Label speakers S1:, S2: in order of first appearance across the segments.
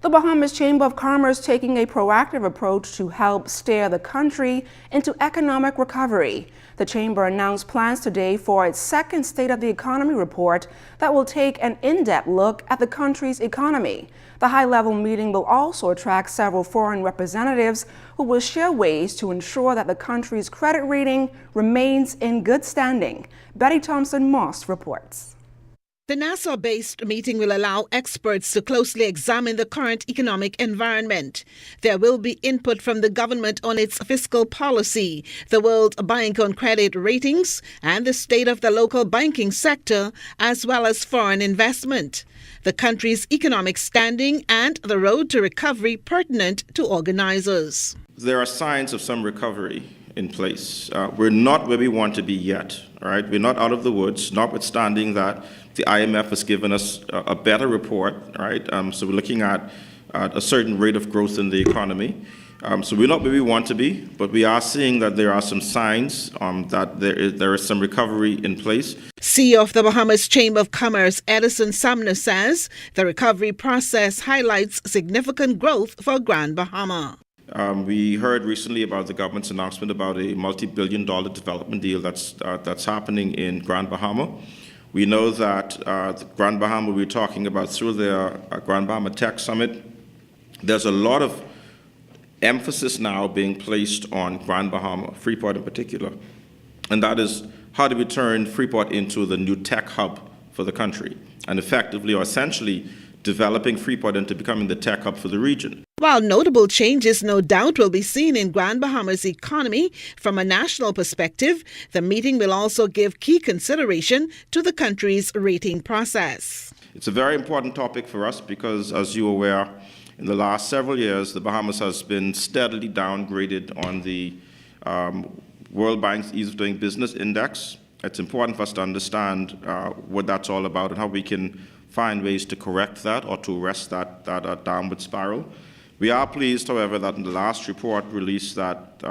S1: The Bahamas Chamber of Commerce taking a proactive approach to help steer the country into economic recovery. The Chamber announced plans today for its second State of the Economy report that will take an in-depth look at the country's economy. The high-level meeting will also attract several foreign representatives who will share ways to ensure that the country's credit rating remains in good standing. Betty Thompson-Moss reports.
S2: The Nassau-based meeting will allow experts to closely examine the current economic environment. There will be input from the government on its fiscal policy, the World Bank on credit ratings, and the state of the local banking sector, as well as foreign investment, the country's economic standing, and the road to recovery pertinent to organizers.
S3: There are signs of some recovery in place. We're not where we want to be yet, all right? We're not out of the woods, notwithstanding that the IMF has given us a better report, all right? So we're looking at a certain rate of growth in the economy. So we're not where we want to be, but we are seeing that there are some signs that there is some recovery in place.
S2: CEO of the Bahamas Chamber of Commerce, Edison Sumner, says the recovery process highlights significant growth for Grand Bahama.
S3: We heard recently about the government's announcement about a multi-billion-dollar development deal that's happening in Grand Bahama. We know that Grand Bahama, we're talking about through the Grand Bahama Tech Summit, there's a lot of emphasis now being placed on Grand Bahama, Freeport in particular, and that is how do we turn Freeport into the new tech hub for the country, and effectively or essentially developing Freeport into becoming the tech hub for the region.
S2: While notable changes no doubt will be seen in Grand Bahama's economy from a national perspective, the meeting will also give key consideration to the country's rating process.
S3: It's a very important topic for us because, as you're aware, in the last several years, the Bahamas has been steadily downgraded on the World Bank's Ease of Doing Business Index. It's important for us to understand what that's all about and how we can find ways to correct that or to arrest that downward spiral. We are pleased, however, that in the last report released that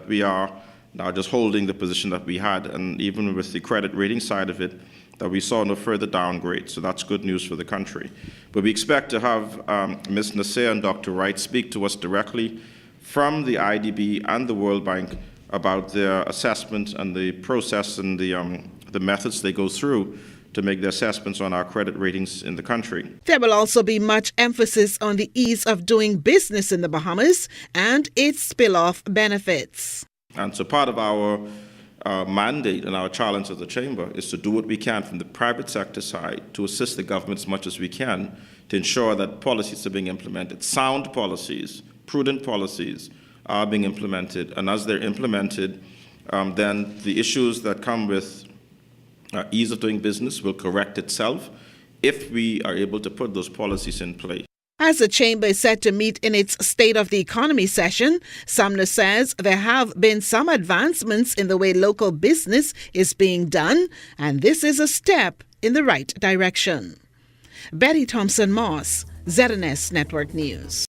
S3: we are now just holding the position that we had, and even with the credit rating side of it, that we saw no further downgrade. So that's good news for the country. But we expect to have Ms. Nasser and Dr. Wright speak to us directly from the IDB and the World Bank about their assessment and the process and the methods they go through to make the assessments on our credit ratings in the country.
S2: There will also be much emphasis on the ease of doing business in the Bahamas and its spill-off benefits.
S3: And so part of our mandate and our challenge as a chamber is to do what we can from the private sector side to assist the government as much as we can to ensure that policies are being implemented. Sound policies, prudent policies are being implemented, and as they're implemented, then the issues that come with ease of doing business will correct itself if we are able to put those policies in place.
S2: As the Chamber is set to meet in its State of the Economy session, Sumner says there have been some advancements in the way local business is being done, and this is a step in the right direction. Betty Thompson-Moss, ZNS Network News.